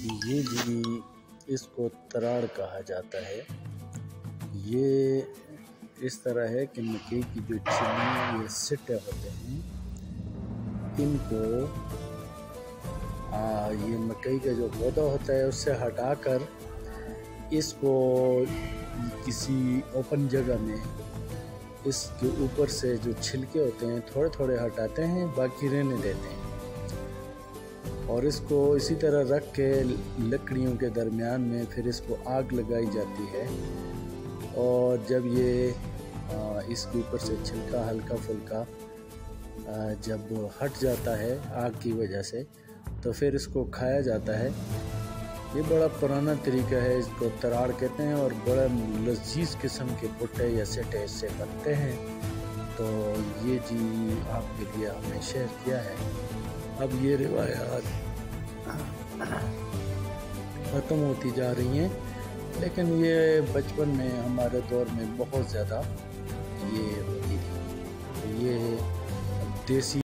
ये जी इसको तराड़ कहा जाता है। ये इस तरह है कि मकई की जो छिली ये सिट्टे होते हैं, इनको ये मकई का जो पौधा होता है उससे हटाकर इसको किसी ओपन जगह में इसके ऊपर से जो छिलके होते हैं थोड़े थोड़े हटाते हैं, बाकी रहने देते हैं और इसको इसी तरह रख के लकड़ियों के दरमियान में फिर इसको आग लगाई जाती है। और जब ये इसके ऊपर से छिलका हल्का फुल्का जब हट जाता है आग की वजह से, तो फिर इसको खाया जाता है। ये बड़ा पुराना तरीका है, इसको तराड़ कहते हैं और बड़ा लजीज किस्म के भुट्टे या सिट्टे इससे बनते हैं। तो ये जी आपके लिए हमने शेयर किया है। अब ये रिवायात ख़त्म होती जा रही हैं, लेकिन ये बचपन में हमारे दौर में बहुत ज़्यादा ये होती थी। ये देसी